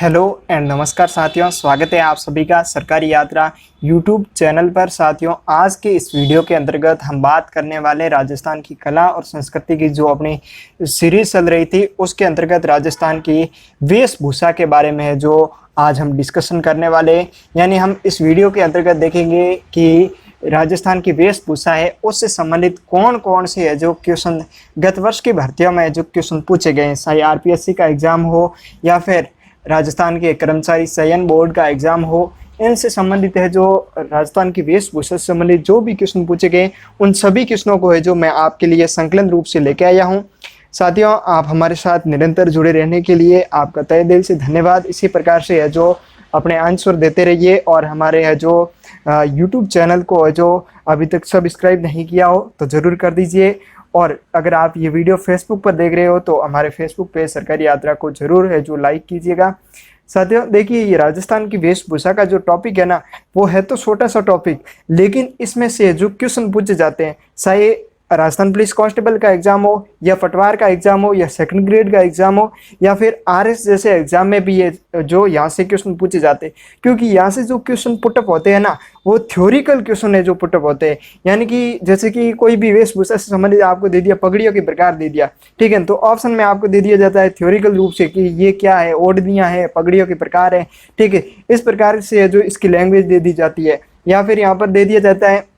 Hello and नमस्कार साथियों, स्वागत है आप सभी का सरकारी यात्रा यूट्यूब चैनल पर। साथियों, आज के इस वीडियो के अंतर्गत हम बात करने वाले राजस्थान की कला और संस्कृति की जो अपनी सीरीज चल रही थी उसके अंतर्गत राजस्थान की वेशभूषा के बारे में है जो आज हम डिस्कशन करने वाले हैं। यानी हम इस वीडियो के अंतर्गत देखेंगे कि राजस्थान की वेशभूषा है उससे संबंधित कौन कौन से है जो क्वेश्चन गत वर्ष की भर्तियों में जो क्वेश्चन पूछे गए हैं, चाहे आरपीएससी का एग्जाम हो या फिर राजस्थान के कर्मचारी चयन बोर्ड का एग्जाम हो, इनसे संबंधित है जो राजस्थान की वेशभूषा से संबंधित जो भी क्वेश्चन पूछे गए उन सभी क्वेश्चनों को है जो मैं आपके लिए संकलन रूप से लेके आया हूं। साथियों, आप हमारे साथ निरंतर जुड़े रहने के लिए आपका तहे दिल से धन्यवाद। इसी प्रकार से है जो अपने आंसर देते रहिए और हमारे है जो यूट्यूब चैनल को है जो अभी तक सब्सक्राइब नहीं किया हो तो ज़रूर कर दीजिए। और अगर आप ये वीडियो फेसबुक पर देख रहे हो तो हमारे फेसबुक पे सरकारी यात्रा को जरूर है जो लाइक कीजिएगा। साथियों, देखिए, ये राजस्थान की वेशभूषा का जो टॉपिक है ना, वो है तो छोटा सा टॉपिक, लेकिन इसमें से जो क्वेश्चन पूछे जाते हैं, चाहे राजस्थान पुलिस कांस्टेबल का एग्जाम हो या पटवार का एग्जाम हो या सेकंड ग्रेड का एग्जाम हो या फिर आरएस जैसे एग्जाम में भी ये जो यहाँ से क्वेश्चन पूछे जाते हैं, क्योंकि यहाँ से जो क्वेश्चन पुटअप होते हैं ना वो थ्योरिकल क्वेश्चन है जो पुटअप होते हैं। यानी कि जैसे कि कोई भी वेशभूषा से संबंधित आपको दे दिया, पगड़ियों के प्रकार दे दिया, ठीक है, तो ऑप्शन में आपको दे दिया जाता है थ्योरिकल रूप से कि ये क्या है, ओढ़नियाँ है, पगड़ियों के प्रकार है, ठीक है। इस प्रकार से जो इसकी लैंग्वेज दे दी जाती है, या फिर यहाँ पर दे दिया जाता है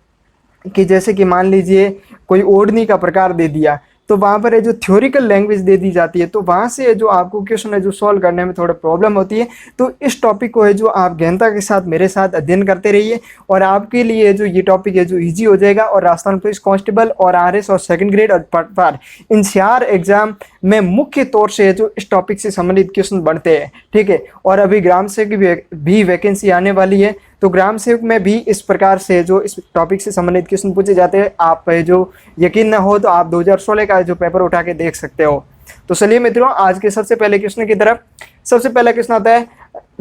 कि जैसे कि मान लीजिए कोई ओढ़नी का प्रकार दे दिया तो वहाँ पर है जो थ्योरिकल लैंग्वेज दे दी जाती है, तो वहाँ से जो आपको क्वेश्चन है जो सॉल्व करने में थोड़ा प्रॉब्लम होती है। तो इस टॉपिक को है जो आप गहनता के साथ मेरे साथ अध्ययन करते रहिए और आपके लिए जो ये टॉपिक है जो इजी हो जाएगा। और राजस्थान पुलिस कांस्टेबल और आरएस और सेकंड ग्रेड और पटवार, इन 4 एग्जाम में मुख्य तौर से जो इस टॉपिक से संबंधित क्वेश्चन बनते हैं, ठीक है। और अभी ग्राम सेवक की भी वैकेंसी आने वाली है, तो ग्राम सेवक में भी इस प्रकार से जो इस टॉपिक से संबंधित क्वेश्चन पूछे जाते हैं। आप जो यकीन न हो तो आप 2016 का जो पेपर उठा के देख सकते हो। तो चलिए मित्रों, आज के सबसे पहले क्वेश्चन की तरफ। सबसे पहला क्वेश्चन आता है,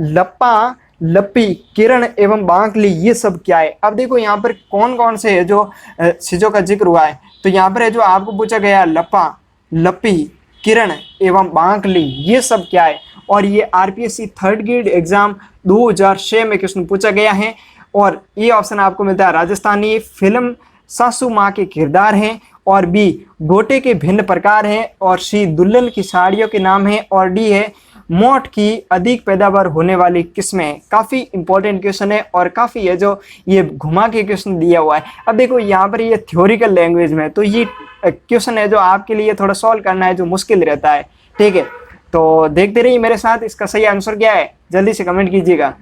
लप्पा, लप्पी, किरण एवं बांकली ये सब क्या है। अब देखो यहाँ पर कौन कौन से है जो चीजों का जिक्र हुआ है। तो यहाँ पर है जो आपको पूछा गया लप्पा, लप्पी, किरण एवं बांकली ये सब क्या है। और ये आरपीएससी थर्ड ग्रेड एग्जाम 2006 में क्वेश्चन पूछा गया है। और ये ऑप्शन आपको मिलता है राजस्थानी फिल्म सासू माँ के किरदार हैं, और बी गोटे के भिन्न प्रकार हैं, और सी दुल्हन की साड़ियों के नाम हैं, और डी है मोठ की अधिक पैदावार होने वाली किस्में हैं। काफ़ी इंपॉर्टेंट क्वेश्चन है और काफ़ी है जो ये घुमा के क्वेश्चन दिया हुआ है। अब देखो यहाँ पर ये थ्योरिकल लैंग्वेज में, तो ये क्वेश्चन है जो आपके लिए थोड़ा सॉल्व करना है जो मुश्किल रहता है, ठीक है। तो देखते रहिए मेरे साथ, इसका सही आंसर क्या है जल्दी से कमेंट कीजिएगा।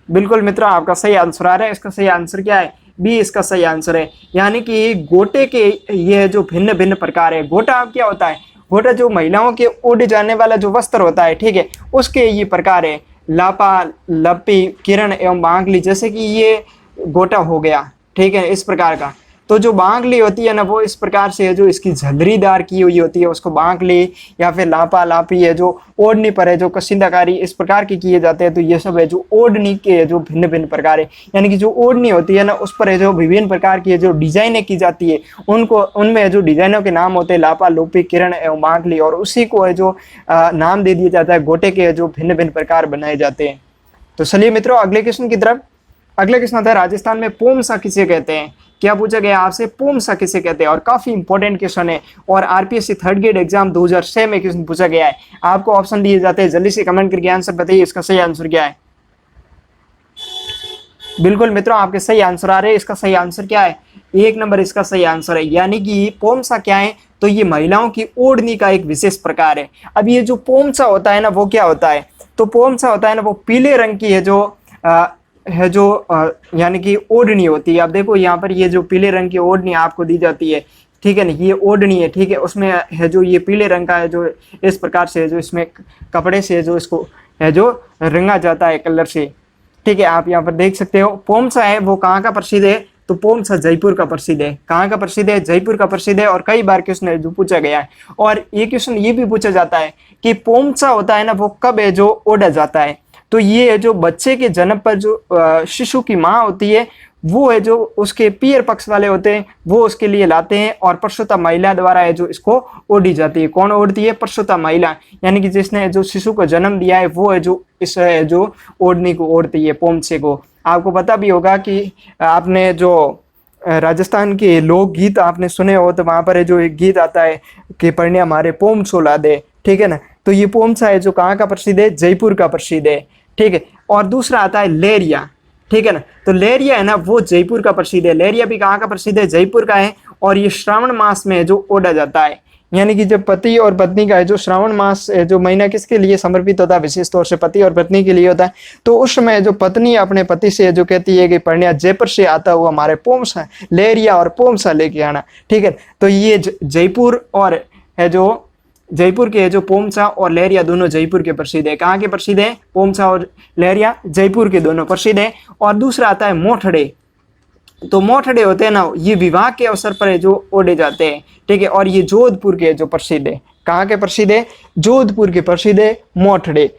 बिल्कुल मित्रों, आपका सही आंसर आ रहा है। इसका सही आंसर क्या है, बी इसका सही आंसर है। यानी कि गोटे के ये जो भिन्न भिन्न प्रकार है। गोटा अब क्या होता है, गोटा जो महिलाओं के ओढ़े जाने वाला जो वस्त्र होता है, ठीक है, उसके ये प्रकार है लापा, लप्पी, किरण एवं बांकली। जैसे कि ये गोटा हो गया, ठीक है, इस प्रकार का। तो जो बांकली होती है ना वो इस प्रकार से है जो इसकी झलरीदार की हुई होती है उसको बांकली, या फिर लापा, लापी है जो ओढ़नी पर है जो कसिंदाकारी इस प्रकार के किए जाते हैं। तो ये सब है जो ओढ़नी के जो भिन्न भिन्न प्रकार है। यानी कि जो ओढ़नी होती है ना उस पर है जो विभिन्न प्रकार की जो डिजाइनें की जाती है, उनको उनमें जो डिजाइनों के नाम होते हैं लापा, लोपी, किरण एवं बांकली, और उसी को है जो नाम दे दिया जाता है गोटे के जो भिन्न भिन्न प्रकार बनाए जाते हैं। तो चलिए मित्रों अगले क्वेश्चन की तरफ। अगला क्वेश्चन आता है, राजस्थान में पोमसा किसे कहते हैं। क्या पूछा गया आपसे, पोमसा किसे कहते हैं। और काफी इंपॉर्टेंट क्वेश्चन है और आरपीएससी थर्ड ग्रेड एग्जाम 2006 में क्वेश्चन पूछा गया है। आपको ऑप्शन दिए जाते हैं, जल्दी से कमेंट करके आंसर बताइए इसका सही आंसर क्या है। बिल्कुल मित्रों, आपके सही आंसर आ रहे हैं। इसका सही आंसर क्या है, 1 नंबर इसका सही आंसर है। यानी कि पोमसा क्या है, तो ये महिलाओं की ओढ़नी का एक विशेष प्रकार है। अब ये जो पोमसा होता है ना वो क्या होता है, तो पोमसा होता है ना वो पीले रंग की है जो यानी कि ओढ़नी होती है। अब देखो यहाँ पर ये जो पीले रंग की ओढ़नी आपको दी जाती है, ठीक है ना, ये ओढ़नी है, ठीक है, उसमें है जो ये पीले रंग का है जो इस प्रकार से है जो इसमें कपड़े से जो इसको है जो रंगा जाता है कलर से, ठीक है। आप यहाँ पर देख सकते हो पोमसा है वो कहाँ का प्रसिद्ध है, तो पोमसा जयपुर का प्रसिद्ध है। कहाँ का प्रसिद्ध है, जयपुर का प्रसिद्ध है। और कई बार क्वेश्चन है जो पूछा गया है। और ये क्वेश्चन ये भी पूछा जाता है कि पोमसा होता है ना वो कब है जो ओढ़ा जाता है। तो ये जो बच्चे के जन्म पर जो शिशु की माँ होती है वो है जो उसके पियर पक्ष वाले होते हैं वो उसके लिए लाते हैं, और प्रसूता महिला द्वारा है जो इसको ओढ़ी जाती है। कौन ओढ़ती है? प्रसूता महिला, यानी कि जिसने जो शिशु को जन्म दिया है वो है जो इस जो ओढ़नी को ओढ़ती है, पोमछे को। आपको पता भी होगा कि आपने जो राजस्थान के लोकगीत आपने सुने हो तो वहां पर है जो एक गीत आता है कि पढ़ने हमारे पोमछो ला दे, ठीक है ना। तो ये पोमछा है जो कहाँ का प्रसिद्ध है? जयपुर का प्रसिद्ध है, ठीक है। और दूसरा आता है लेरिया, ठीक है ना। तो लेरिया है ना वो जयपुर का प्रसिद्ध है। लेरिया भी कहाँ का प्रसिद्ध है? जयपुर का है। और ये श्रावण मास में जो ओढ़ा जाता है, यानी कि जब पति और पत्नी का है जो श्रावण मास जो महीना किसके लिए समर्पित होता है? विशेष तौर से पति और पत्नी के लिए होता है। तो उस समय जो पत्नी अपने पति से जो कहती है कि पढ़निया जयपुर से आता हुआ हमारे पोमछा लेरिया और पोमछा लेके आना, ठीक है। तो ये जयपुर और है जो जयपुर के जो पोमछा और लेरिया दोनों जयपुर के प्रसिद्ध है। कहाँ के प्रसिद्ध है? पोमछा और लेरिया जयपुर के दोनों प्रसिद्ध है। और दूसरा आता है मोठड़े। तो मोठड़े होते हैं ना, ये विवाह के अवसर पर जो ओढ़े जाते हैं, ठीक है। और ये जोधपुर के जो प्रसिद्ध है। कहाँ के प्रसिद्ध है? जोधपुर के प्रसिद्ध है मोठड़े।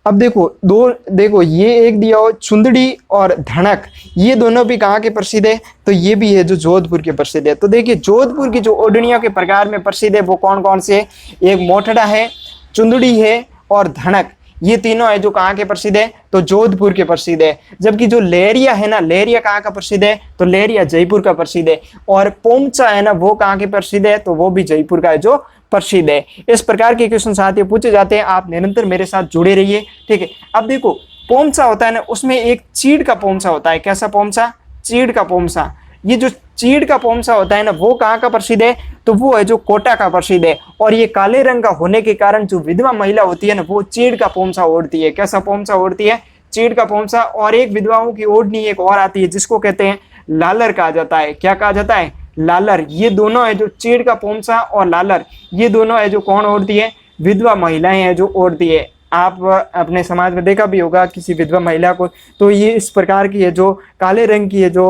अब देखो ये एक दिया हो चुंदड़ी और धनक, ये दोनों भी कहाँ के प्रसिद्ध है? तो ये भी है जो जोधपुर के प्रसिद्ध है। तो देखिए जोधपुर की जो ओढ़नियों के प्रकार में प्रसिद्ध है वो कौन कौन से? एक मोठड़ा है, चुंदड़ी है और धनक, ये तीनों है जो कहाँ के प्रसिद्ध है? तो जोधपुर के प्रसिद्ध है। जबकि जो लेरिया है ना, लेरिया कहाँ का प्रसिद्ध है? तो लेरिया जयपुर का प्रसिद्ध है। और पोमछा है ना वो कहाँ के प्रसिद्ध है? तो वो भी जयपुर का है जो प्रसिद्ध है। इस प्रकार के क्वेश्चन साथियों पूछे जाते हैं, आप निरंतर मेरे साथ जुड़े रहिए, ठीक है। अब देखो पोमछा होता है ना, उसमें एक चीड़ का पोमछा होता है। कैसा पोमछा? चीड़ का पोमछा। ये जो चीड़ का पोमछा होता है ना वो कहाँ का प्रसिद्ध है? तो वो है जो कोटा का प्रसिद्ध है। और ये काले रंग का होने के कारण जो विधवा महिला होती है ना वो चीड़ का पोमछा ओढ़ती है। कैसा पोमछा ओढ़ती है? चीड़ का पोमछा। और एक विधवाओं की ओढ़नी एक और आती है जिसको कहते हैं लालर कहा जाता है। क्या कहा जाता है? लालर। ये दोनों है जो चीड़ का पोमछा और लालर, ये दोनों है जो कौन ओढ़ती है? विधवा महिलाएं हैं जो ओढ़ती है। आप अपने समाज में देखा भी होगा किसी विधवा महिला को, तो ये इस प्रकार की है जो काले रंग की है जो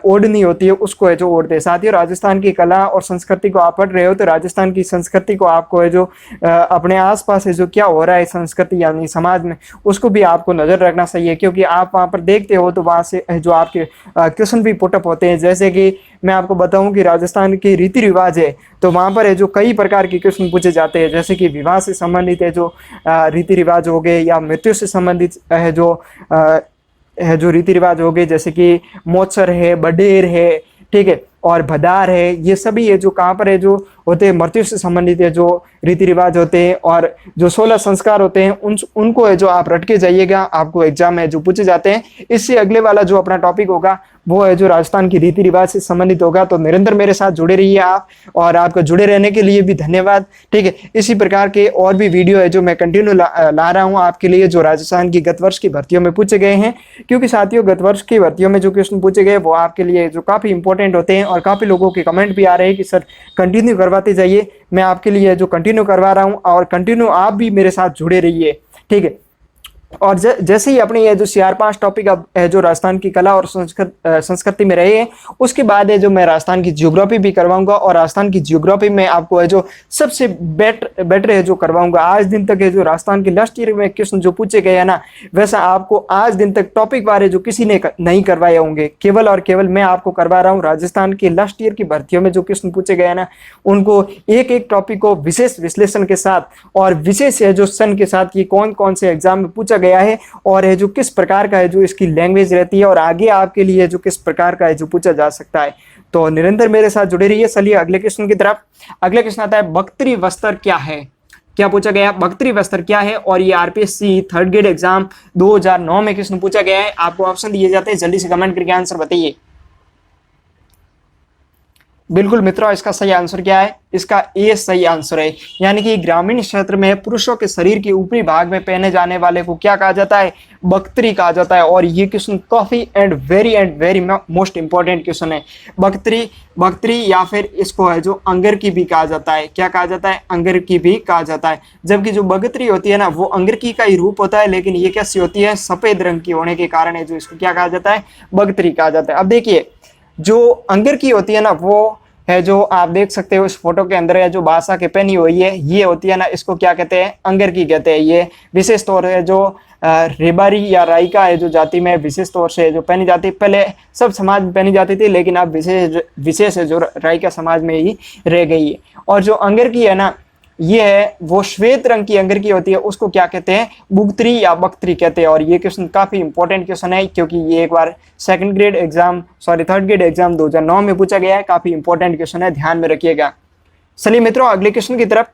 ओढ़नी होती है उसको है जो ओढ़ते हैं। साथियों राजस्थान की कला और संस्कृति को आप पढ़ रहे हो तो राजस्थान की संस्कृति को आपको है जो अपने आसपास है जो क्या हो रहा है संस्कृति यानी समाज में, उसको भी आपको नजर रखना चाहिए। क्योंकि आप वहाँ पर देखते हो तो वहाँ से जो आपके क्वेश्चन भी पुटअप होते हैं। जैसे कि मैं आपको बताऊं कि राजस्थान के रीति रिवाज है तो वहाँ पर है जो कई प्रकार के क्वेश्चन पूछे जाते हैं। जैसे कि विवाह से संबंधित है जो रीति रिवाज हो गए, या मृत्यु से संबंधित है जो रीति रिवाज हो गए, जैसे कि मोचर है, बडेर है, ठीक है, और भदार है। ये सभी है जो कहाँ पर है जो होते हैं मृत्यु से संबंधित है जो रीति रिवाज होते हैं। और जो 16 संस्कार होते हैं उनको है जो आप रट के जाइएगा, आपको एग्जाम में जो पूछे जाते हैं। इससे अगले वाला जो अपना टॉपिक होगा वो है जो राजस्थान की रीति रिवाज से संबंधित होगा। तो निरंतर मेरे साथ जुड़े रहिए आप, और आपको जुड़े रहने के लिए भी धन्यवाद, ठीक है। इसी प्रकार के और भी वीडियो है जो मैं कंटिन्यू ला रहा हूँ आपके लिए जो राजस्थान की गत वर्ष की भर्तियों में पूछे गए हैं। क्योंकि साथियों गत वर्ष की भर्तियों में जो क्वेश्चन पूछे गए वो आपके लिए जो काफी इंपॉर्टेंट होते हैं, और काफी लोगों के कमेंट भी आ रहे हैं कि सर कंटिन्यू करवाते जाइए। मैं आपके लिए जो कंटिन्यू करवा रहा हूँ, और कंटिन्यू आप भी मेरे साथ जुड़े रहिए, ठीक है। और जैसे ही अपने ये जो CR5 टॉपिक अब है जो राजस्थान की कला और संस्कृति में रहे हैं, उसके बाद है जो मैं राजस्थान की जियोग्राफी भी करवाऊंगा। और राजस्थान की जियोग्राफी में आपको है जो सबसे बेटर है जो करवाऊंगा। आज दिन तक है जो राजस्थान के लास्ट ईयर में क्वेश्चन जो पूछे गए हैं ना, वैसा आपको आज दिन तक टॉपिक बारे जो किसी ने नहीं करवाए होंगे, केवल और केवल मैं आपको करवा रहा हूँ। राजस्थान के लास्ट ईयर की भर्तियों में जो क्वेश्चन पूछे गए हैं ना, उनको एक एक टॉपिक को विशेष विश्लेषण के साथ और विशेष है जो सन के साथ कि कौन कौन से एग्जाम में पूछा गया है, और है जो किस प्रकार का है जो इसकी लैंग्वेज रहती है, और आगे आपके लिए जो किस प्रकार का है जो पूछा जा सकता है। तो निरंतर मेरे साथ जुड़े रहिए। चलिए अगले क्वेश्चन की तरफ। अगले क्वेश्चन आता है बख्तरी वस्त्र क्या है? क्या पूछा गया? बख्तरी वस्त्र क्या है? और ये RPSC 3rd ग्रेड एग्जाम 2009 में क्वेश्चन पूछा गया है। आपको ऑप्शन दिए जाते हैं, जल्दी से कमेंट करके आंसर बताइए। बिल्कुल मित्रों, इसका सही आंसर क्या है? इसका ए सही आंसर है। यानी कि ग्रामीण क्षेत्र में पुरुषों के शरीर के ऊपरी भाग में पहने जाने वाले को क्या कहा जाता है? बख्तरी कहा जाता है। और ये क्वेश्चन काफी and very most important question है। बख्तरी या फिर इसको है जो अंगर की भी कहा जाता है। क्या कहा जाता है? अंगर की भी कहा जाता है। जबकि जो बख्तरी होती है ना वो अंगर की का ही रूप होता है, लेकिन ये कैसी होती है? सफेद रंग की होने के कारण है जो इसको क्या कहा जाता है? बख्तरी कहा जाता है। अब देखिए जो अंगर की होती है ना वो है जो आप देख सकते हो इस फोटो के अंदर है जो भाषा के पहनी हुई है, ये होती है ना, इसको क्या कहते हैं, अंगरकी कहते हैं। ये विशेष तौर है जो रेबारी या राइका है जो जाति में विशेष तौर से जो पहनी जाती है, पहले सब समाज में पहनी जाती थी लेकिन अब विशेष है जो राइका समाज में ही रह गई है। और जो अंगरकी है ना, ये है वो श्वेत रंग की अंगरकी होती है, उसको क्या कहते हैं, बुगत्री या बख्तरी कहते हैं। और ये क्वेश्चन काफी इंपॉर्टेंट क्वेश्चन है क्योंकि ये एक बार थर्ड ग्रेड एग्जाम 2009 में पूछा गया है। काफी इंपॉर्टेंट क्वेश्चन है, ध्यान में रखिएगा। चलिए मित्रों अगले क्वेश्चन की तरफ।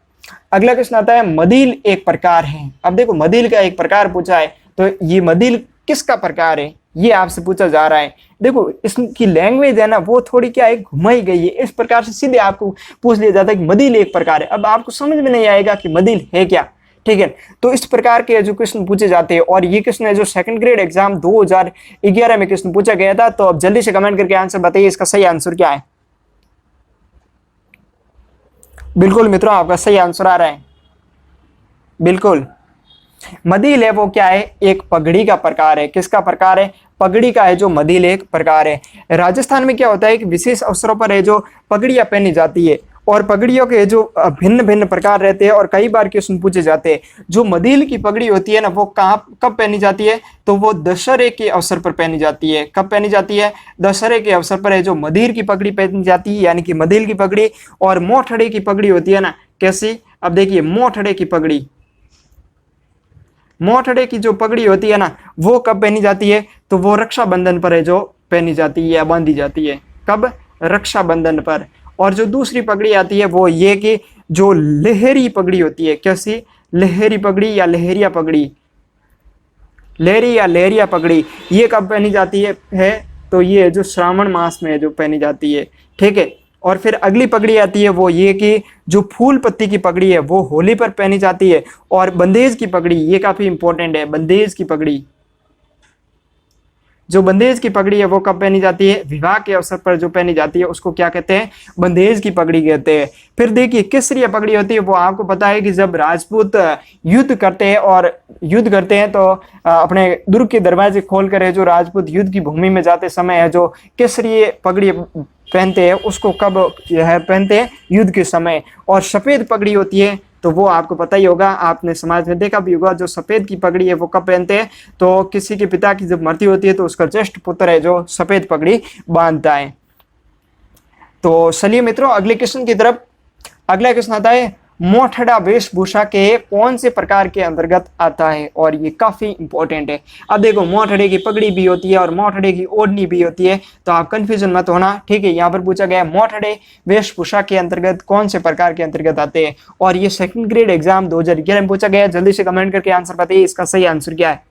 अगला क्वेश्चन आता है मदिल एक प्रकार है। अब देखो मदिल का एक प्रकार पूछा है, तो ये मदिल किसका प्रकार है, ये आपसे पूछा जा रहा है। देखो इसकी लैंग्वेज है ना वो थोड़ी क्या है, घुमाई गई है। इस प्रकार से सीधे आपको पूछ लिया जाता है कि मदिल एक प्रकार है। अब आपको समझ में नहीं आएगा कि मदिल है क्या, ठीक है। तो इस प्रकार के जो क्वेश्चन पूछे जाते हैं, और ये क्वेश्चन है जो सेकंड ग्रेड एग्जाम 2011 में क्वेश्चन पूछा गया था। तो अब जल्दी से कमेंट करके आंसर बताइए, इसका सही आंसर क्या है। बिल्कुल मित्रों आपका सही आंसर आ रहा है, बिल्कुल। मदिल है वो क्या है, एक पगड़ी का प्रकार है। किसका प्रकार है, पगड़ी का है जो मदिल एक प्रकार है। राजस्थान में क्या होता है कि विशेष अवसरों पर है जो पगड़ियां पहनी जाती है, और पगड़ियों के जो भिन्न भिन्न प्रकार रहते हैं और कई बार क्वेश्चन पूछे जाते हैं। जो मदिल की पगड़ी होती है ना वो कब पहनी जाती है, तो वो दशहरे के अवसर पर पहनी जाती है। कब पहनी जाती है, दशहरे के अवसर पर है जो मदिर की पगड़ी पहनी जाती है, यानी कि मदिल की पगड़ी। और मोठड़े की पगड़ी होती है ना, कैसी, अब देखिए मोठड़े की पगड़ी, मोठड़े की जो पगड़ी होती है ना वो कब पहनी जाती है, तो वो रक्षाबंधन पर है जो पहनी जाती है या बांधी जाती है। कब, रक्षाबंधन पर। और जो दूसरी पगड़ी आती है वो ये कि जो लहरी पगड़ी होती है, कैसी, लहरी पगड़ी या लहरिया पगड़ी, लहरी या लहरिया पगड़ी, ये कब पहनी जाती है तो ये जो श्रावण मास में जो पहनी जाती है, ठीक है। और फिर अगली पगड़ी आती है वो ये कि जो फूल पत्ती की पगड़ी है वो होली पर पहनी जाती है। और बंदेज की पगड़ी, ये काफी इंपॉर्टेंट है, बंदेज की पगड़ी, जो बंदेज की पगड़ी है वो कब पहनी जाती है, विवाह के अवसर पर जो पहनी जाती है उसको क्या कहते हैं, बंदेज की पगड़ी कहते हैं। फिर देखिए केसरिया पगड़ी होती है, वो आपको पता है कि जब राजपूत युद्ध करते हैं और युद्ध करते हैं तो अपने दुर्ग के दरवाजे खोल कर जो राजपूत युद्ध की भूमि में जाते समय है जो केसरिया पगड़ी पहनते हैं, उसको कब है पहनते हैं, युद्ध के समय। और सफेद पगड़ी होती है तो वो आपको पता ही होगा, आपने समाज में देखा भी होगा, जो सफेद की पगड़ी है वो कब पहनते हैं, तो किसी के पिता की जब मृत्यु होती है तो उसका ज्येष्ठ पुत्र है जो सफेद पगड़ी बांधता है। तो चलिए मित्रों अगले क्वेश्चन की तरफ। अगला क्वेश्चन आता है मोठड़ा वेशभूषा के कौन से प्रकार के अंतर्गत आता है, और ये काफी इंपॉर्टेंट है। अब देखो मोठड़े की पगड़ी भी होती है और मोठड़े की ओढ़नी भी होती है, तो आप कंफ्यूजन मत होना, ठीक है। यहाँ पर पूछा गया मोठड़े वेशभूषा के अंतर्गत कौन से प्रकार के अंतर्गत आते हैं, और ये सेकंड ग्रेड एग्जाम 2011 में पूछा गया। जल्दी से कमेंट करके आंसर बताइए, इसका सही आंसर क्या है।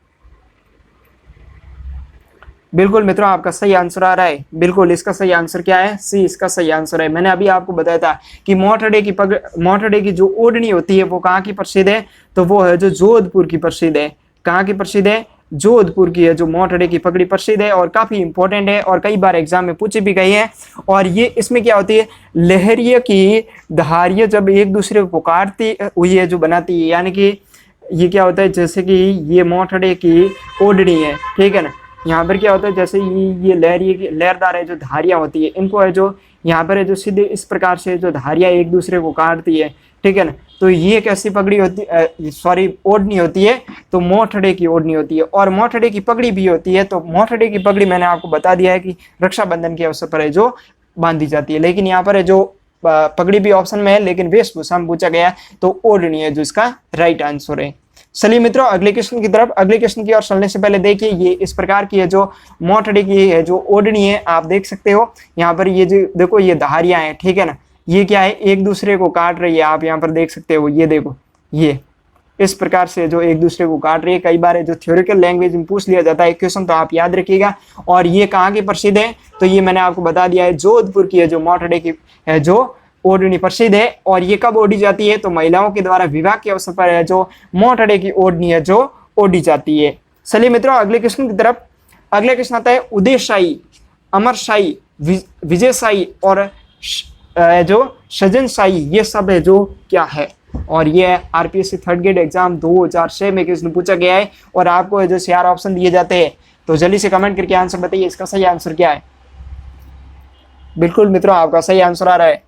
बिल्कुल मित्रों आपका सही आंसर आ रहा है, बिल्कुल। इसका सही आंसर क्या है, सी इसका सही आंसर है। मैंने अभी आपको बताया था कि मोठड़े की जो ओढ़नी होती है वो कहाँ की प्रसिद्ध है, तो वो है जो जोधपुर की प्रसिद्ध है। कहाँ की प्रसिद्ध है, जोधपुर की है जो मोठड़े की पगड़ी प्रसिद्ध है, और काफी इंपॉर्टेंट है और कई बार एग्जाम में पूछी भी गई है। और ये इसमें क्या होती है, लहरिया की धारियां जब एक दूसरे को पुकारती हुई है जो बनाती है, यानी कि ये क्या होता है, जैसे कि ये मोठड़े की ओढ़नी है, ठीक है ना। यहाँ पर क्या होता है, जैसे ये लहरदार है जो धारियां होती है, इनको है जो यहाँ पर है जो सीधे इस प्रकार से जो धारियां एक दूसरे को काटती है, ठीक है ना। तो ये कैसी पगड़ी होती, सॉरी ओढ़नी होती है, तो मोठड़े की ओढ़नी होती है। और मोठड़े की पगड़ी भी होती है, तो मोठड़े की पगड़ी मैंने आपको बता दिया है कि रक्षाबंधन के अवसर पर है जो बांधी जाती है। लेकिन यहाँ पर है जो पगड़ी भी ऑप्शन में है, लेकिन वेशभूषा में पूछा गया तो ओढ़नी है जो इसका राइट आंसर है। चलिए मित्रों अगले क्वेश्चन की तरफ। अगले क्वेश्चन की ओर चलने से पहले देखिए ये इस प्रकार की है जो मोठड़े की है जो ओढ़नी है, आप देख सकते हो यहाँ पर ये जो देखो ये धारियां हैं, ठीक है ना। ये क्या है, एक दूसरे को काट रही है, आप यहाँ पर देख सकते हो, ये देखो ये इस प्रकार से जो एक दूसरे को काट रही है। कई बार जो थ्योरिटिकल लैंग्वेज में पूछ लिया जाता है क्वेश्चन, तो आप याद रखिएगा। और ये कहाँ की प्रसिद्ध है, तो ये मैंने आपको बता दिया है, जोधपुर की है जो मोठड़े की है जो ओढ़नी प्रसिद्ध है। और ये कब ओढ़ी जाती है, तो महिलाओं के द्वारा विवाह के अवसर पर है जो मोठड़े की ओढ़नी है जो ओढ़ी जाती है। चलिए मित्रों अगले क्वेश्चन की तरफ। अगला क्वेश्चन आता है उदयशाही, अमरशाही, विजयशाही और जो सजनशाही, ये सब है जो क्या है, और ये आरपीएससी थर्ड ग्रेड एग्जाम 2006 में क्वेश्चन पूछा गया है। और आपको जो 4 ऑप्शन दिए जाते हैं, तो जल्दी से कमेंट करके आंसर बताइए, इसका सही आंसर क्या है। बिल्कुल मित्रों, आपका सही आंसर आ रहा है।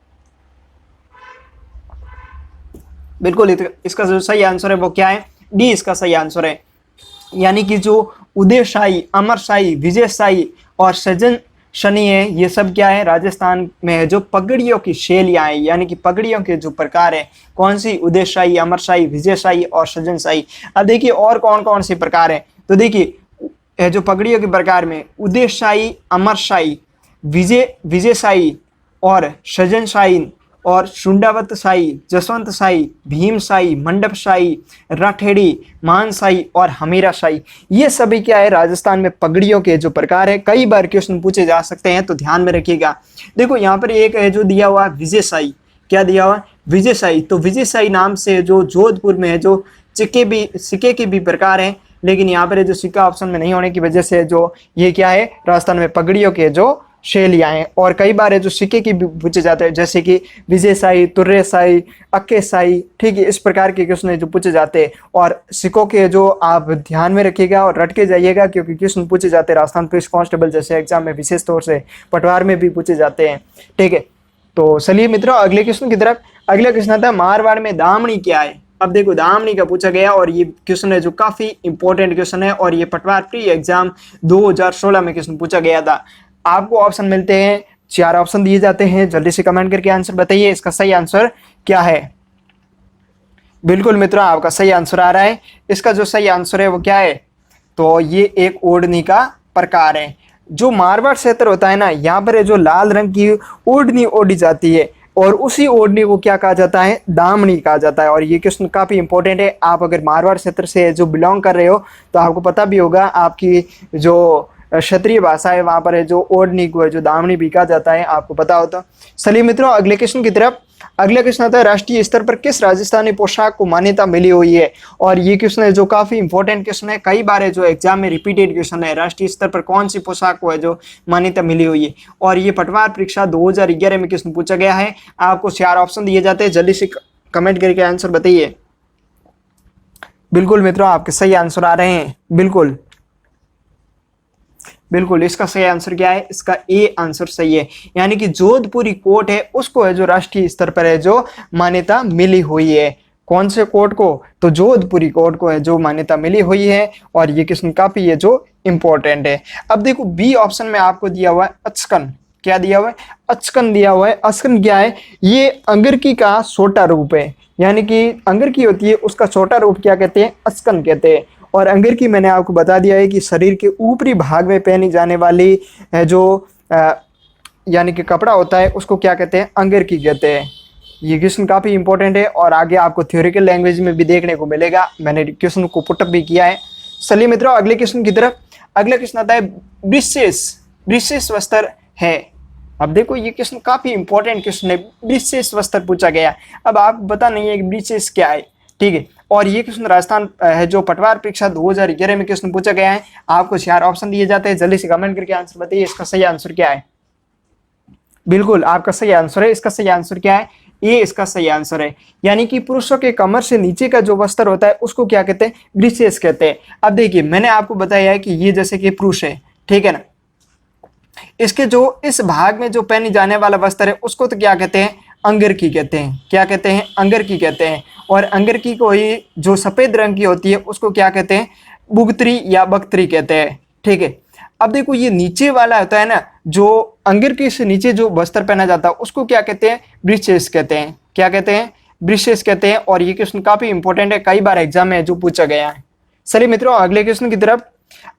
बिल्कुल, इसका जो सही आंसर है वो क्या है? डी इसका सही आंसर है। यानी कि जो उदयशाही, अमरशाही, विजयशाही और सजन शनि है, ये सब क्या है? राजस्थान में है जो पगड़ियों की शैलियां हैं, यानी कि पगड़ियों के जो प्रकार है। कौन सी? उदयशाही, अमरशाही, विजयशाही और सजनशाही। अब देखिए और कौन कौन से प्रकार है। तो देखिए जो पगड़ियों के प्रकार में उदयशाही, अमरशाही, विजयशाही और सजनशाही और शुंडावतशाही, जसवंतशाही, भीमशाही, मंडपशाही, राठेड़ी, मानशाही और हमीराशाही, ये सभी क्या है? राजस्थान में पगड़ियों के जो प्रकार है। कई बार क्वेश्चन पूछे जा सकते हैं, तो ध्यान में रखिएगा। देखो यहाँ पर एक है जो दिया हुआ विजयशाही। क्या दिया हुआ? विजयशाही। तो विजयशाही नाम से जो जोधपुर में है जो सिक्के के भी प्रकार हैं, लेकिन यहाँ पर जो सिक्का ऑप्शन में नहीं होने की वजह से जो ये क्या है? राजस्थान में पगड़ियों के जो शैलियां हैं। और कई बार है जो सिक्के की भी पूछे जाते हैं, जैसे कि विजयशाही, तुर्रेशाही, अक्केशाही, ठीक है, इस प्रकार के क्वेश्चन जो पूछे जाते हैं। और सिक्कों के जो आप ध्यान में रखिएगा और रट के जाइएगा, क्योंकि क्वेश्चन पूछे जाते हैं राजस्थान पुलिस कांस्टेबल जैसे एग्जाम में, विशेष तौर से पटवार में भी पूछे जाते हैं, ठीक है। तो चलिए मित्रों अगले क्वेश्चन की तरफ। अगला क्वेश्चन आता है मारवाड़ में दामनी क्या है? अब देखो दामनी का पूछा गया, और ये क्वेश्चन है जो काफी इंपॉर्टेंट क्वेश्चन है, और ये पटवार प्री एग्जाम 2016 में क्वेश्चन पूछा गया था। आपको ऑप्शन मिलते हैं, 4 ऑप्शन दिए जाते हैं। जल्दी से कमेंट करके आंसर बताइए, इसका सही आंसर क्या है? बिल्कुल मित्रों, आपका सही आंसर आ रहा है। इसका जो सही आंसर है वो क्या है? तो ये एक ओढ़नी का प्रकार है। जो मारवाड़ क्षेत्र होता है ना, यहाँ पर जो लाल रंग की ओढ़नी ओढ़ी जाती है, और उसी ओढ़नी को क्या कहा जाता है? दामनी कहा जाता है। और ये क्वेश्चन काफी इंपॉर्टेंट है। आप अगर मारवाड़ क्षेत्र से जो बिलोंग कर रहे हो, तो आपको पता भी होगा, आपकी जो क्षेत्रीय भाषा है वहां पर है जो ओढ़नी को है जो दामनी भी कहा जाता है, आपको पता होता। चलिए मित्रों अगले क्वेश्चन की तरफ। अगला क्वेश्चन आता है राष्ट्रीय स्तर पर किस राजस्थानी पोशाक को मान्यता मिली हुई है? और ये क्वेश्चन है जो काफी इंपॉर्टेंट क्वेश्चन है, कई बार है जो एग्जाम में रिपीटेड क्वेश्चन है। राष्ट्रीय स्तर पर कौन सी पोशाक को है जो मान्यता मिली हुई है? और ये पटवार परीक्षा 2011 में क्वेश्चन पूछा गया है। आपको 4 ऑप्शन दिए जाते हैं, जल्दी से कमेंट करके आंसर बताइए। बिल्कुल मित्रों, आपके सही आंसर आ रहे हैं। बिल्कुल बिल्कुल, इसका सही आंसर क्या है? इसका ए आंसर सही है। यानी कि जोधपुरी कोट है उसको है जो राष्ट्रीय स्तर पर है जो मान्यता मिली हुई है। कौन से कोट को? तो जोधपुरी कोट को है जो मान्यता मिली हुई है। और ये क्वेश्चन काफी है जो इंपॉर्टेंट है। अब देखो बी ऑप्शन में आपको दिया हुआ है अचकन। क्या दिया हुआ है? अचकन दिया हुआ है। अचकन क्या है? ये अंगरकी का छोटा रूप है। यानी कि अंगरकी होती है उसका छोटा रूप क्या कहते हैं? अचकन कहते हैं। और अंगरकी मैंने आपको बता दिया है कि शरीर के ऊपरी भाग में पहनी जाने वाली जो यानी कि कपड़ा होता है उसको क्या कहते हैं? अंगरकी कहते हैं। ये क्वेश्चन काफ़ी इंपॉर्टेंट है और आगे आपको थ्योरिकल लैंग्वेज में भी देखने को मिलेगा। मैंने क्वेश्चन को पुटअप भी किया है। चलिए मित्रों अगले क्वेश्चन की तरफ। अगला क्वेश्चन आता है विशेष वस्त्र है। अब देखो ये क्वेश्चन काफ़ी इंपॉर्टेंट क्वेश्चन है। विशेष वस्त्र पूछा गया। अब आप बता नहीं है कि विशेष क्या है, ठीक है। और ये क्वेश्चन राजस्थान है जो पटवार परीक्षा 2011 में क्वेश्चन पूछा गया है। आपको 4 ऑप्शन दिए जाते हैं, जल्दी से कमेंट करके आंसर बताइए इसका सही आंसर क्या है। बिल्कुल आपका सही आंसर है। इसका सही आंसर क्या है? ये इसका सही आंसर है। यानी कि पुरुषों के कमर से नीचे का जो वस्त्र होता है उसको क्या कहते हैं? विशेष कहते हैं। अब देखिए मैंने आपको बताया है कि ये जैसे कि पुरुष है, ठीक है ना, इसके जो इस भाग में जो पहने जाने वाला वस्त्र है उसको तो क्या कहते हैं? अंगरकी कहते हैं। क्या कहते हैं? अंगरकी कहते हैं। और अंगरकी को ही जो सफेद रंग की होती है उसको क्या कहते हैं? बुगतरी या बख्तरी कहते हैं, ठीक है। अब देखो ये नीचे वाला होता है ना, जो अंगरकी से नीचे जो वस्त्र पहना जाता है उसको क्या कहते हैं? विशेष कहते हैं। क्या कहते हैं? विशेष कहते हैं। और ये क्वेश्चन काफी इंपॉर्टेंट है, कई बार एग्जाम में जो पूछा गया है। चलिए मित्रों अगले क्वेश्चन की तरफ।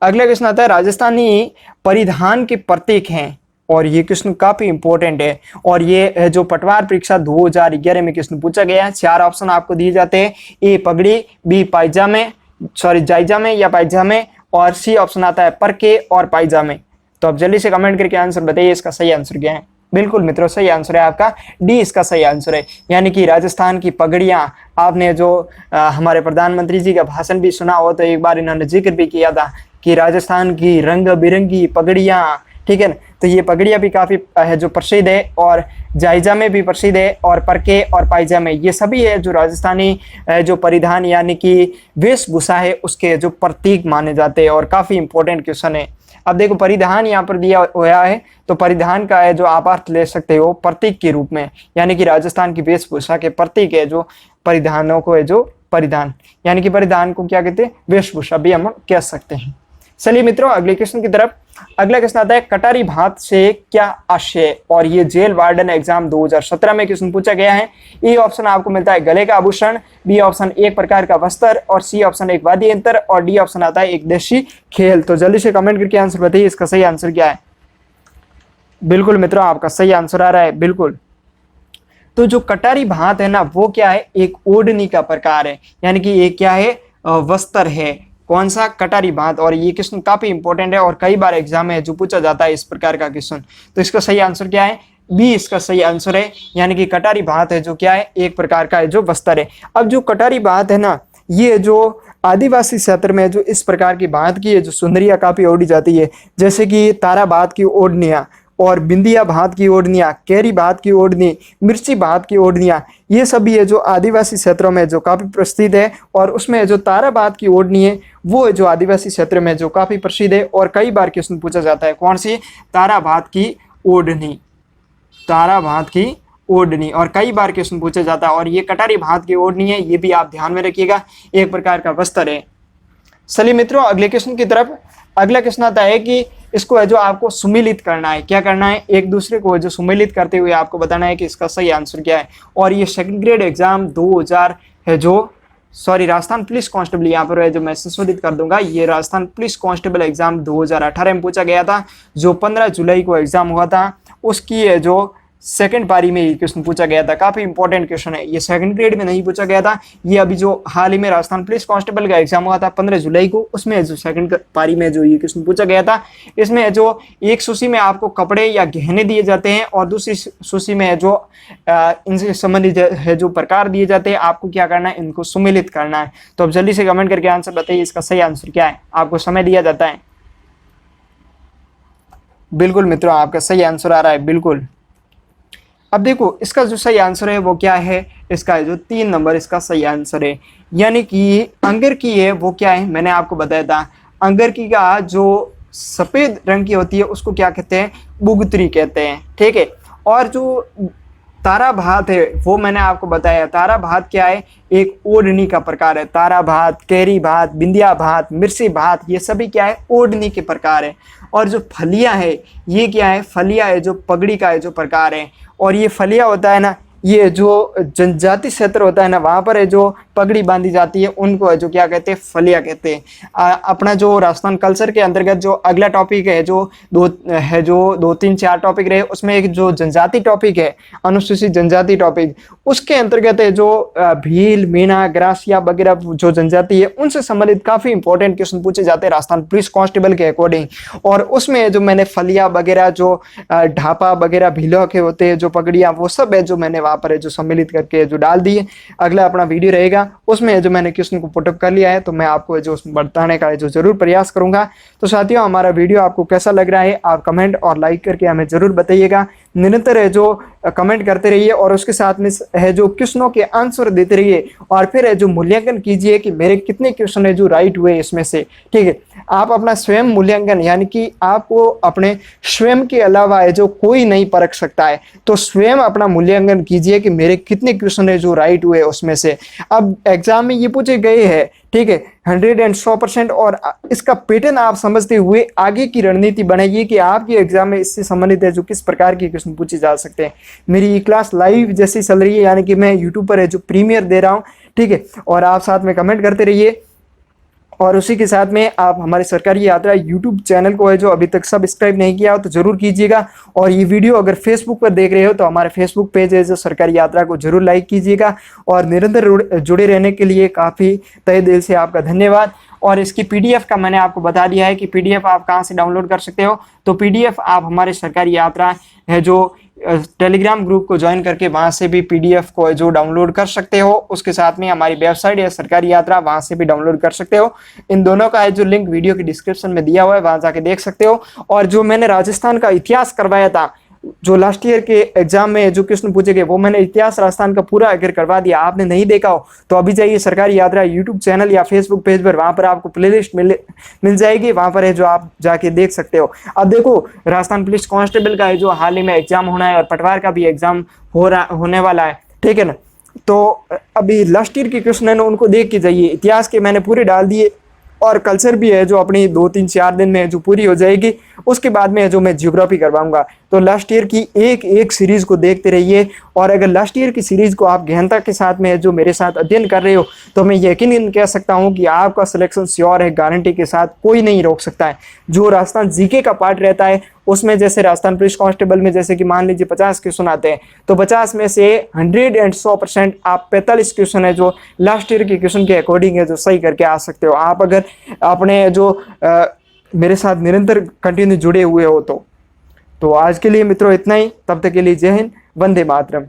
अगला क्वेश्चन आता है राजस्थानी परिधान के प्रतीक हैं। और ये क्वेश्चन काफी इंपॉर्टेंट है। और ये जो पटवार परीक्षा 2011 में क्वेश्चन पूछा गया है। 4 ऑप्शन आपको दिए जाते हैं, ए पगड़ी, बी पायजामे, जायजामे या पायजामे, और सी ऑप्शन आता है परके और पायजामे। तो आप जल्दी से कमेंट करके आंसर बताइए इसका सही आंसर क्या है। बिल्कुल मित्रों सही आंसर है आपका डी इसका सही आंसर है। यानी कि राजस्थान की पगड़ियां, आपने जो हमारे प्रधानमंत्री जी का भाषण भी सुना हो तो एक बार इन्होंने जिक्र भी किया था कि राजस्थान की रंग बिरंगी पगड़ियां, ठीक है ना। तो ये पगड़ियां भी काफ़ी है जो प्रसिद्ध है, और जायजामे भी प्रसिद्ध है, और परके और पायजामे ये सभी है जो राजस्थानी जो परिधान यानी कि वेशभूषा है उसके जो प्रतीक माने जाते हैं। और काफ़ी इंपॉर्टेंट क्वेश्चन है। अब देखो परिधान यहाँ पर दिया हुआ है, तो परिधान का है जो आप अर्थ ले सकते हो प्रतीक के रूप में, यानी कि राजस्थान की वेशभूषा के प्रतीक है जो परिधानों को है जो परिधान, यानी कि परिधान को क्या कहते हैं, वेशभूषा भी हम कह सकते हैं। चलिए मित्रों अगले क्वेश्चन की तरफ। अगला क्वेश्चन आता है कटारी भात से क्या आशय, और ये जेल वार्डन एग्जाम 2017 में क्वेश्चन पूछा गया है। ए ऑप्शन आपको मिलता है गले का आभूषण, बी ऑप्शन एक प्रकार का वस्त्र, और सी ऑप्शन एक वाद्य यंत्र, और डी ऑप्शन आता है एक देशी खेल। तो जल्दी से कमेंट करके आंसर बताइए इसका सही आंसर क्या है। बिल्कुल मित्रों आपका सही आंसर आ रहा है, बिल्कुल। तो जो कटारी भात है ना वो क्या है, एक ओढ़नी का प्रकार है, यानी कि ये क्या है, वस्त्र है। कौन सा, कटारी भात। और ये क्वेश्चन काफी इंपॉर्टेंट है और कई बार एग्जाम में जो पूछा जाता है इस प्रकार का क्वेश्चन। तो इसका सही आंसर क्या है, बी इसका सही आंसर है, यानी कि कटारी भात है जो क्या है, एक प्रकार का है जो वस्त्र है। अब जो कटारी भात है ना, ये जो आदिवासी क्षेत्र में जो इस प्रकार की भात की है जो सुंदरियां काफी ओढ़ी जाती है, जैसे कि तारा भात की ओढ़नियां, और बिंदिया भात की ओढ़नियां, केरी भात की ओढ़नी, मिर्ची भात की ओढ़नियां, ये सभी है जो आदिवासी क्षेत्रों में जो काफी प्रसिद्ध है। और उसमें जो तारा भात की ओढ़नी है वो है जो आदिवासी क्षेत्र में जो काफी प्रसिद्ध है और कई बार क्वेश्चन पूछा जाता है। कौन सी, तारा भात की ओढ़नी, तारा भात की ओढ़नी, और कई बार क्वेश्चन पूछा जाता है। और ये कटारी भात की ओढ़नी है, ये भी आप ध्यान में रखिएगा, एक प्रकार का वस्त्र है। चलिए मित्रों अगले क्वेश्चन की तरफ। अगला क्वेश्चन आता है कि इसको है जो आपको सुमेलित करना है, क्या करना है, एक दूसरे को जो सुमेलित करते हुए आपको बताना है कि इसका सही आंसर क्या है। और ये सेकंड ग्रेड एग्जाम 2000 है जो, सॉरी राजस्थान पुलिस कांस्टेबल, यहाँ पर है जो मैं संशोधित कर दूंगा, ये राजस्थान पुलिस कांस्टेबल एग्जाम 2018 में पूछा गया था, जो 15 जुलाई को एग्जाम हुआ था, उसकी है जो सेकंड पारी में ये क्वेश्चन पूछा गया था। काफी इंपॉर्टेंट क्वेश्चन है, ये सेकंड ग्रेड में नहीं पूछा गया था, ये अभी जो हाल ही में राजस्थान पुलिस कांस्टेबल का एग्जाम हुआ था 15 जुलाई को, उसमें जो सेकंड पारी में जो ये क्वेश्चन पूछा गया था। इसमें जो एक सूची में आपको कपड़े या गहने दिए जाते हैं और दूसरी सूची में जो इनसे संबंधित है जो प्रकार दिए जाते हैं, आपको क्या करना है, इनको सुमेलित करना है। तो अब जल्दी से कमेंट करके आंसर बताइए इसका सही आंसर क्या है, आपको समय दिया जाता है। बिल्कुल मित्रों आपका सही आंसर आ रहा है, बिल्कुल। अब देखो इसका जो सही आंसर है वो क्या है, इसका जो 3 नंबर इसका सही आंसर है, यानी कि अंगरकी है वो क्या है, मैंने आपको बताया था अंगरकी का जो सफेद रंग की होती है उसको क्या कहते हैं, बुगतरी कहते हैं, ठीक है। और जो तारा भात है वो मैंने आपको बताया, तारा भात क्या है, एक ओढ़नी का प्रकार है। तारा भात, केरी भात, बिंदिया भात, मिर्ची भात, ये सभी क्या है, ओढ़नी के प्रकार है। और जो फलिया है ये क्या है, फलिया है जो पगड़ी का है जो प्रकार है। और ये फलिया होता है ना, ये जो जनजाति क्षेत्र होता है ना, वहाँ पर है जो पगड़ी बांधी जाती है उनको है जो क्या कहते हैं, फलिया कहते हैं। अपना जो राजस्थान कल्चर के अंतर्गत जो अगला टॉपिक है जो 2 3 4 टॉपिक रहे, उसमें एक जो जनजाति टॉपिक है, अनुसूचित जनजाति टॉपिक, उसके अंतर्गत है जो भील, मीणा, ग्रासिया वगैरह जो जनजाति है उनसे संबंधित काफी इंपॉर्टेंट क्वेश्चन पूछे जाते हैं राजस्थान पुलिस कांस्टेबल के अकॉर्डिंग। और उसमें जो मैंने फलिया वगैरह, जो ढापा वगैरह, भीलों के होते हैं जो पगड़ियाँ, वो सब है जो मैंने वहाँ पर है जो सम्मिलित करके जो डाल दी है। अगला अपना वीडियो रहेगा उसमें जो मैंने क्वेश्चन को पुटअप कर लिया है, तो मैं आपको जो बताने का जो जरूर प्रयास करूंगा। तो साथियों हमारा वीडियो आपको कैसा लग रहा है, आप कमेंट और लाइक करके हमें जरूर बताइएगा। निरंतर है जो कमेंट करते रहिए और उसके साथ में है जो क्वेश्चनों के आंसर देते रहिए, और फिर है जो मूल्यांकन कीजिए कि मेरे कितने क्वेश्चन है जो राइट हुए इसमें से, ठीक है। आप अपना स्वयं मूल्यांकन, यानी कि आपको अपने स्वयं के अलावा है जो कोई नहीं परख सकता है, तो स्वयं अपना मूल्यांकन कीजिए कि मेरे कितने क्वेश्चन है जो राइट हुए उसमें से। अब एग्जाम में ये पूछे गए हैं, ठीक है, 100% और इसका पैटर्न आप समझते हुए आगे की रणनीति बनाइए कि आपके एग्जाम में इससे संबंधित है जो किस प्रकार के क्वेश्चन पूछे जा सकते हैं। मेरी क्लास लाइव जैसी चल रही है, यानी कि मैं यूट्यूब पर है जो प्रीमियर दे रहा हूँ, ठीक है। और आप साथ में कमेंट करते रहिए, और उसी के साथ में आप हमारे सरकारी यात्रा यूट्यूब चैनल को है जो अभी तक सब्सक्राइब नहीं किया हो तो जरूर कीजिएगा। और ये वीडियो अगर फेसबुक पर देख रहे हो तो हमारे फेसबुक पेज है जो सरकारी यात्रा को जरूर लाइक कीजिएगा। और निरंतर जुड़े रहने के लिए काफ़ी तहे दिल से आपका धन्यवाद। और इसकी पीडीएफ का मैंने आपको बता दिया है कि पीडीएफ आप कहाँ से डाउनलोड कर सकते हो। तो पीडीएफ आप हमारे सरकारी यात्रा है जो टेलीग्राम ग्रुप को ज्वाइन करके वहां से भी पीडीएफ को जो डाउनलोड कर सकते हो। उसके साथ में हमारी वेबसाइट है सरकारी यात्रा, वहां से भी डाउनलोड कर सकते हो। इन दोनों का है जो लिंक वीडियो की डिस्क्रिप्शन में दिया हुआ है, वहां जाके देख सकते हो। और जो मैंने राजस्थान का इतिहास करवाया था जो लास्ट ईयर के एग्जाम में जो क्वेश्चन पूछे गए वो मैंने इतिहास राजस्थान का पूरा अगर करवा दिया। आपने नहीं देखा हो तो अभी जाइए सरकारी यात्रा यूट्यूब चैनल या फेसबुक पेज पर, वहां पर आपको प्लेलिस्ट मिल जाएगी, वहां पर है जो आप जाके देख सकते हो। अब देखो राजस्थान पुलिस कांस्टेबल का है जो हाल ही में एग्जाम होना है और पटवार का भी एग्जाम होने वाला है, ठीक है ना। तो अभी लास्ट ईयर के क्वेश्चन है ना उनको देख के जाइए। इतिहास के मैंने पूरे डाल दिए और कल्चर भी है जो अपनी 2-3-4 दिन में जो पूरी हो जाएगी। उसके बाद में जो मैं ज्योग्राफी करवाऊंगा। तो लास्ट ईयर की एक सीरीज को देखते रहिए, और अगर लास्ट ईयर की सीरीज को आप गहनता के साथ में जो मेरे साथ अध्ययन कर रहे हो तो मैं यकीनन कह सकता हूं कि आपका सिलेक्शन श्योर है, गारंटी के साथ, कोई नहीं रोक सकता है। जो राजस्थान जीके का पार्ट रहता है उसमें जैसे राजस्थान पुलिस कांस्टेबल में जैसे कि मान लीजिए 50 क्वेश्चन आते हैं, तो 50 में से 100% आप 45 क्वेश्चन है जो लास्ट ईयर के क्वेश्चन के अकॉर्डिंग है जो सही करके आ सकते हो, आप अगर अपने जो मेरे साथ निरंतर कंटिन्यू जुड़े हुए हो तो आज के लिए मित्रों इतना ही। तब तक के लिए जय हिंद, वंदे मातरम।